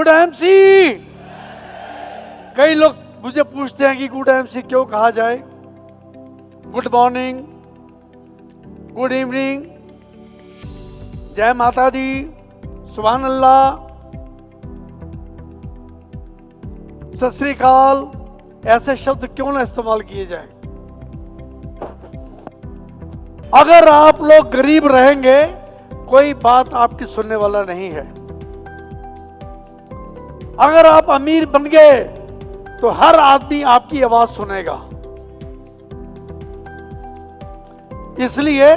Good MC. कई लोग मुझे पूछते हैं कि गुड एमसी क्यों कहा जाए। गुड मॉर्निंग, गुड इवनिंग, जय माता दी, सुभान अल्लाह, सत श्री अकाल, ऐसे शब्द क्यों ना इस्तेमाल किए जाएं। अगर आप लोग गरीब रहेंगे कोई बात आपकी सुनने वाला नहीं है। अगर आप अमीर बन गए तो हर आदमी आपकी आवाज सुनेगा। इसलिए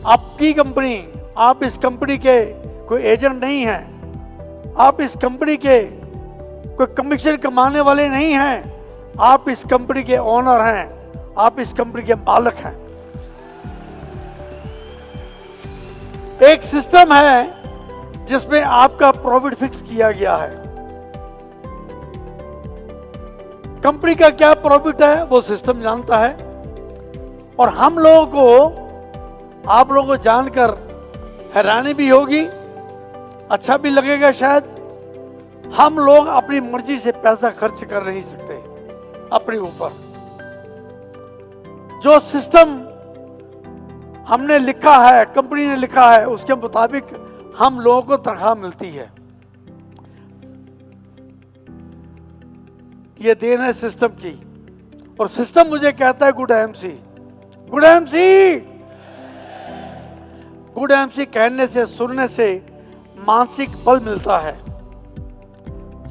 आपकी कंपनी, आप इस कंपनी के कोई एजेंट नहीं हैं, आप इस कंपनी के कोई कमीशन कमाने वाले नहीं हैं, आप इस कंपनी के ओनर हैं, आप इस कंपनी के मालिक हैं। एक सिस्टम है जिसमें आपका प्रॉफिट फिक्स किया गया है। कंपनी का क्या प्रॉफिट है वो सिस्टम जानता है। और हम लोगों को, आप लोगों को जानकर हैरानी भी होगी, अच्छा भी लगेगा शायद। हम लोग अपनी मर्जी से पैसा खर्च कर नहीं सकते अपने ऊपर। जो सिस्टम हमने लिखा है, कंपनी ने लिखा है, उसके मुताबिक हम लोगों को तनख्वाह मिलती है। ये देन है सिस्टम की। और सिस्टम मुझे कहता है good MC, good MC. Good MC कहने से, सुनने से मानसिक बल मिलता है,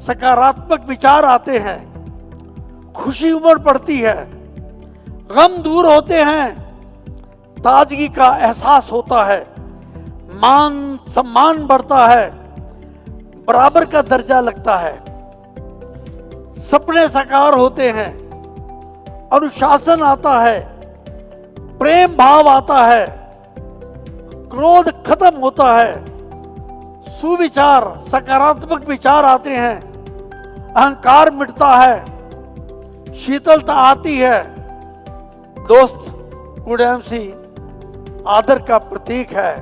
सकारात्मक विचार आते हैं, खुशी उमड़ पड़ती है, गम दूर होते हैं, ताजगी का एहसास होता है, मान सम्मान बढ़ता है, बराबर का दर्जा लगता है, सपने साकार होते हैं, अनुशासन आता है, प्रेम भाव आता है, क्रोध खत्म होता है, सुविचार, सकारात्मक विचार आते हैं, अहंकार मिटता है, शीतलता आती है। दोस्त, गुड एमसी आदर का प्रतीक है।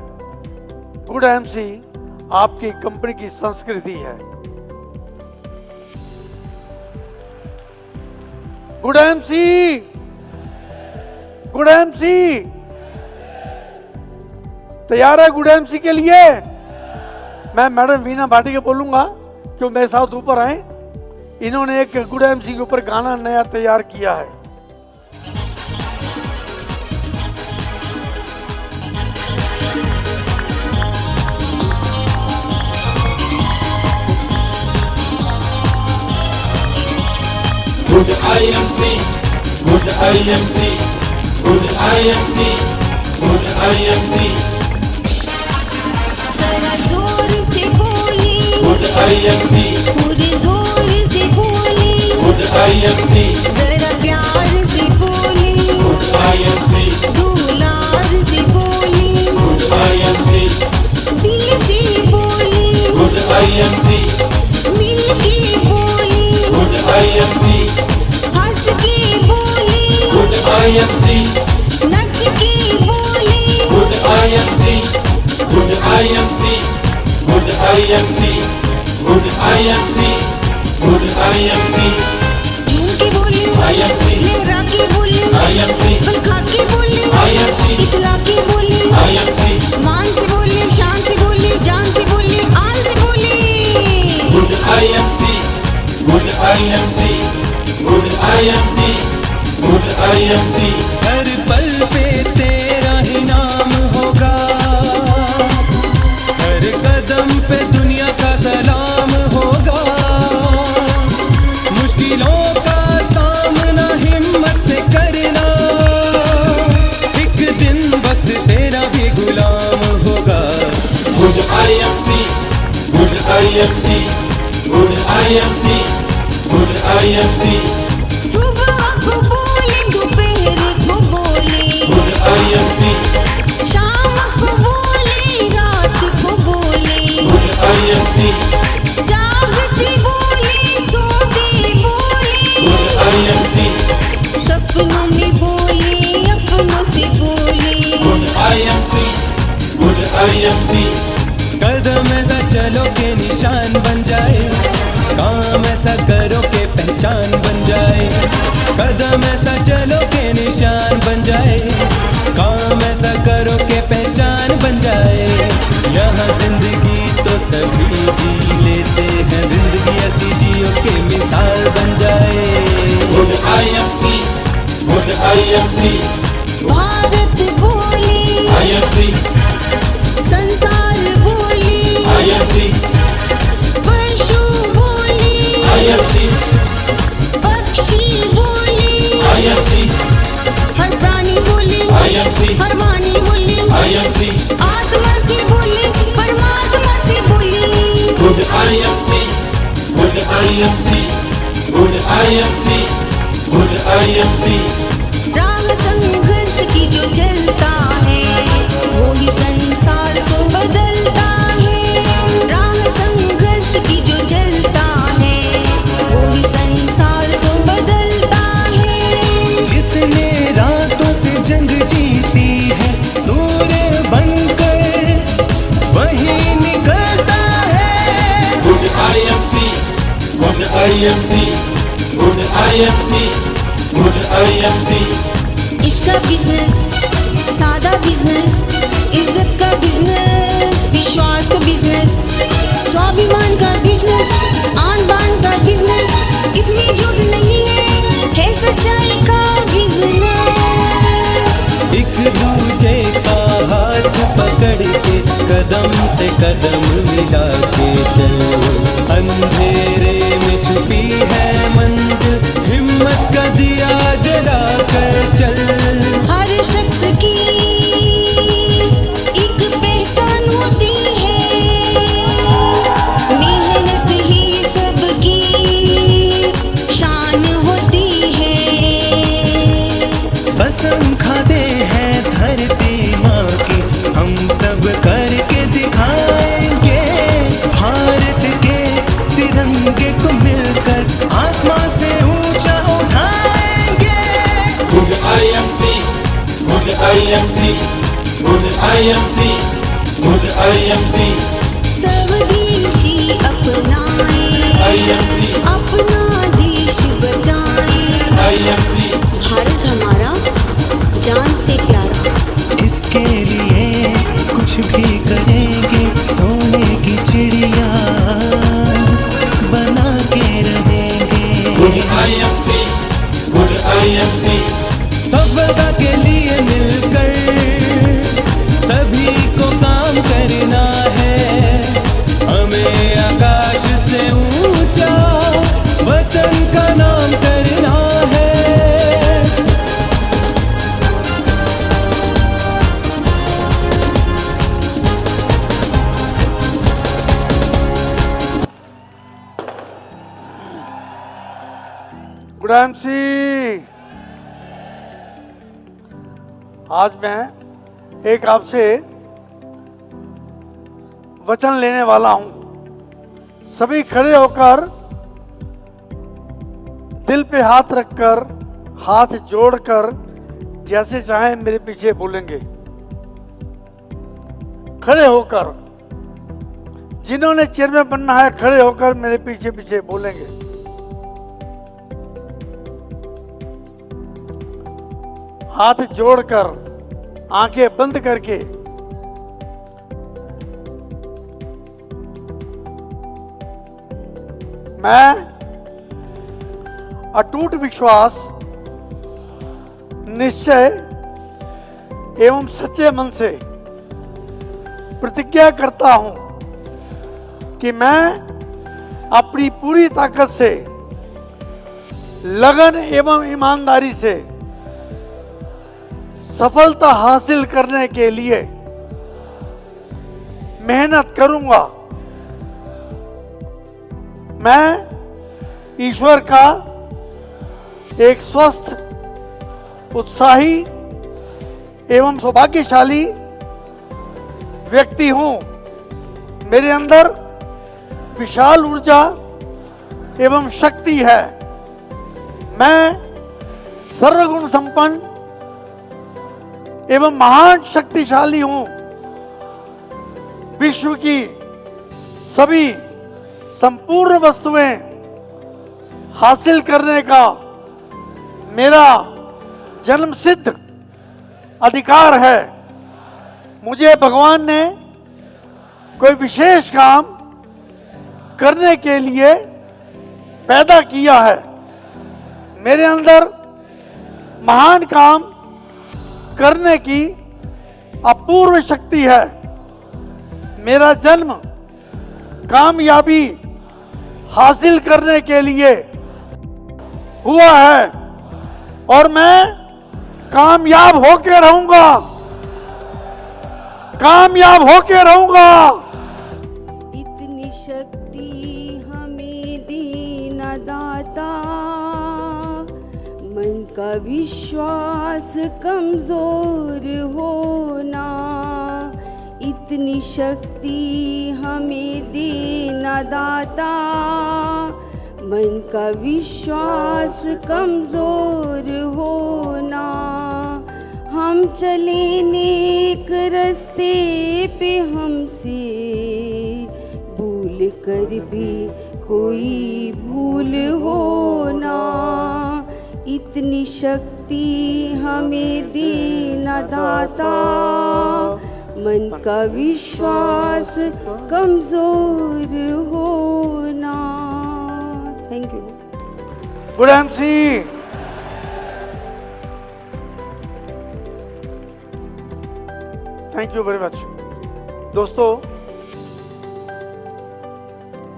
गुड एमसी आपकी कंपनी की संस्कृति है। गुड एमसी, गुड एमसी तैयार है गुड एमसी के लिए? मैं मैडम वीना भाटी के बोलूंगा कि मेरे साथ ऊपर आए। इन्होंने एक गुड एमसी के ऊपर गाना नया तैयार किया है। Good IMC, good IMC, good IMC, good IMC. जरा जोर से बोली, Good IMC, पूरे जोर से बोली, good IMC, जरा प्यार से बोली, good IMC, दुलार से बोली, good IMC, दिल से बोली, good IMC, मिल के बोली, good IMC, हंस के बोली, good IMC, नच के बोली, good IMC, good IMC, good IMC, good IMC, good IMC, झूम के बोली, IMC, लहरा के बोली, IMC, बल खा के बोली, IMC, इतला के बोली, IMC, मान से बोली, शान से बोली, जान से बोली, आन से बोली। good IMC, good IMC, good IMC, good IMC. हर पल पे तेरा ही नाम होगा, हर कदम पे दुनिया का सलाम होगा। मुश्किलों का सामना हिम्मत से करना, एक दिन वक्त तेरा भी गुलाम होगा। Good IMC, good IMC, good IMC, good IMC, सुबह को बोले, दोपहर को बोले, good IMC, शाम को बोले, रात को बोले, good IMC, जागते बोले, सोते बोले, good IMC, सपनों में बोले, अपनों से बोले, good IMC, good IMC. कदम ऐसा चलो के निशान बन कदम ऐसा चलो के निशान बन जाए, काम ऐसा करो के पहचान बन जाए। यहाँ जिंदगी तो सभी जी लेते हैं, जिंदगी ऐसी जियो के मिसाल बन जाए। Good IMC, good IMC, Bharat बोली, IMC, संसार बोली, IMC, पशु बोली, IMC, पक्षी बोली, IMC, हर प्राणी बोली, IMC, हर वाणी बोली, IMC, आत्मा से बोली, परमात्मा से बोली। Good IMC, good IMC, good IMC, good IMC, Ram संघर्ष की जो जलता है, वो ही संसार को बदलता है। राम संघर्ष की जो जलता है, वो ही संसार को बदलता है। जिसने रातों से जंग जीती है, सूर्य बनकर वही निकलता है। Good IMC, good IMC, good IMC, good IMC, इसका बिजनेस सादा बिजनेस, इज्जत का बिजनेस, विश्वास का बिजनेस, स्वाभिमान का बिजनेस, आन बान का बिजनेस, इसमें झूठ नहीं है सच्चाई का बिजनेस। एक दूजे का हाथ पकड़ के कदम से कदम मिला के चल, अंधेरे में छुपी है मंजिल, हिम्मत का दिया जला कर चल। हर शख्स की एक पहचान होती है, मेहनत ही सबकी शान होती है। कसम खाते हैं धरती माँ की, हम सब करके दिखाएंगे। भारत के तिरंगे को मिलकर आसमां से ऊंचा उठाएंगे। Good IMC, good IMC, good IMC, good IMC, स्वदेशी अपनाए, IMC, अपना देश बचाए। IMC, भारत हमारा जान से प्यारा, इसके लिए कुछ भी करेंगे, सोने की चिड़िया बना के रहेंगे। गुड IMC, गुड IMC, सफलता के लिए मिलकर सभी को काम करना है, हमें आकाश से ऊंचा वतन का नाम करना है। Good IMC। आज मैं एक आपसे वचन लेने वाला हूं। सभी खड़े होकर दिल पे हाथ रखकर, हाथ जोड़कर, जैसे चाहे मेरे पीछे बोलेंगे। खड़े होकर, जिन्होंने चेयरमैन बनना है खड़े होकर मेरे पीछे पीछे बोलेंगे। हाथ जोड़कर, आंखें बंद करके, मैं अटूट विश्वास, निश्चय एवं सच्चे मन से प्रतिज्ञा करता हूं कि मैं अपनी पूरी ताकत से, लगन एवं ईमानदारी से सफलता हासिल करने के लिए मेहनत करूंगा। मैं ईश्वर का एक स्वस्थ, उत्साही एवं सौभाग्यशाली व्यक्ति हूं। मेरे अंदर विशाल ऊर्जा एवं शक्ति है। मैं सर्वगुण संपन्न एवं महान शक्तिशाली हूं। विश्व की सभी संपूर्ण वस्तुएं हासिल करने का मेरा जन्मसिद्ध अधिकार है। मुझे भगवान ने कोई विशेष काम करने के लिए पैदा किया है। मेरे अंदर महान काम करने की अपूर्व शक्ति है। मेरा जन्म कामयाबी हासिल करने के लिए हुआ है और मैं कामयाब होके रहूंगा, कामयाब होके रहूंगा। इतनी शक्ति हमें देना दाता, मन का विश्वास कमजोर होना। इतनी शक्ति हमें देना दाता, मन का विश्वास कमजोर होना। हम चले नेक रास्ते पे, हमसे भूल कर भी कोई भूल होना। इतनी शक्ति हमें देना दाता, मन का विश्वास कमजोर होना। Thank you. Good MC. Thank you very much. दोस्तों,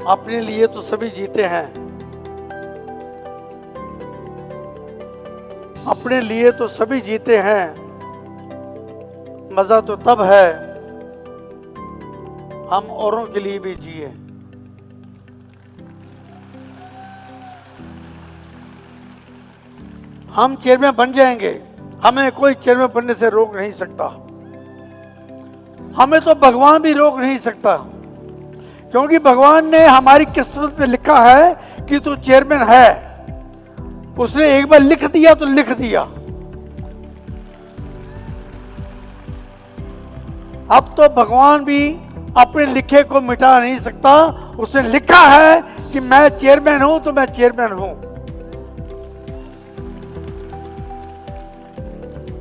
अपने लिए तो सभी जीते हैं, अपने लिए तो सभी जीते हैं। मजा तो तब है हम औरों के लिए भी जिए। हम चेयरमैन बन जाएंगे, हमें कोई चेयरमैन बनने से रोक नहीं सकता। हमें तो भगवान भी रोक नहीं सकता, क्योंकि भगवान ने हमारी किस्मत में लिखा है कि तू चेयरमैन है। उसने एक बार लिख दिया तो लिख दिया। अब तो भगवान भी अपने लिखे को मिटा नहीं सकता। उसने लिखा है कि मैं चेयरमैन हूं तो मैं चेयरमैन हूं।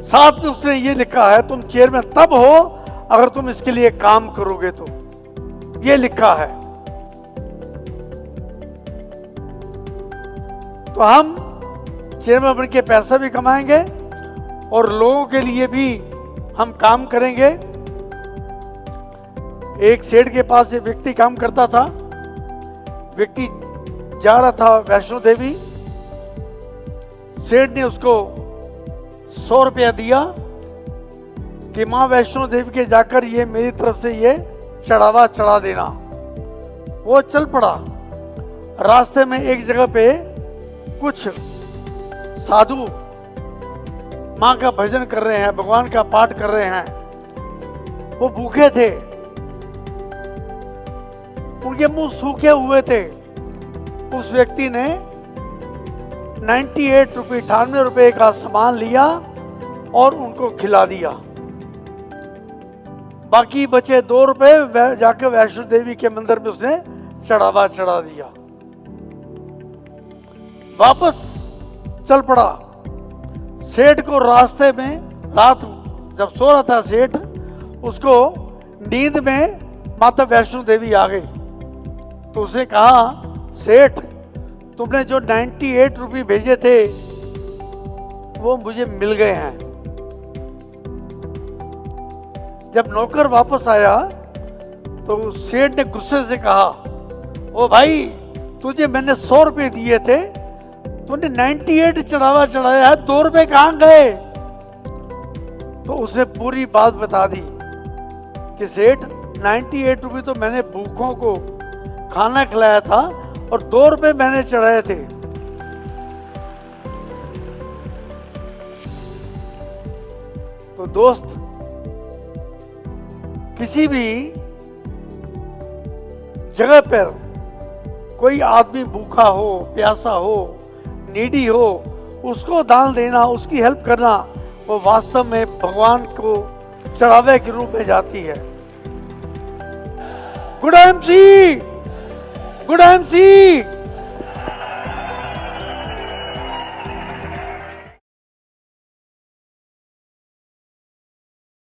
साथ में उसने ये लिखा है तुम चेयरमैन तब हो अगर तुम इसके लिए काम करोगे तो। ये लिखा है। तो हम चेयरमैन बन के पैसा भी कमाएंगे और लोगों के लिए भी हम काम करेंगे। एक सेठ के पास एक व्यक्ति काम करता था। व्यक्ति जा रहा था वैष्णो देवी। सेठ ने उसको 100 रुपया दिया कि मां वैष्णो देवी के जाकर ये मेरी तरफ से ये चढ़ावा चढ़ा देना। वो चल पड़ा। रास्ते में एक जगह पे कुछ साधु मां का भजन कर रहे हैं, भगवान का पाठ कर रहे हैं। वो भूखे थे, उनके मुंह सूखे हुए थे। उस व्यक्ति ने 98 रुपए का सामान लिया और उनको खिला दिया। बाकी बचे 2 रुपए जाकर वैष्णो देवी के मंदिर में उसने चढ़ावा चढ़ा दिया। वापस चल पड़ा। सेठ को रास्ते में, रात जब सो रहा था सेठ, उसको नींद में माता वैष्णो देवी आ गई। तो उसने कहा, सेठ तुमने जो 98 रुपये भेजे थे वो मुझे मिल गए हैं। जब नौकर वापस आया तो सेठ ने गुस्से से कहा, ओ भाई तुझे मैंने 100 रुपये दिए थे, तूने 98 चढ़ावा चढ़ाया है, 2 रुपये कहाँ गए? तो उसने पूरी बात बता दी कि सेठ 98 रुपये तो मैंने भूखों को खाना खिलाया था और 2 रुपये मैंने चढ़ाए थे। तो दोस्त, किसी भी जगह पर कोई आदमी भूखा हो, प्यासा हो, नीडी हो, उसको दान देना, उसकी हेल्प करना, वो वास्तव में भगवान को चढ़ावे के रूप में जाती है। Good MC, good MC.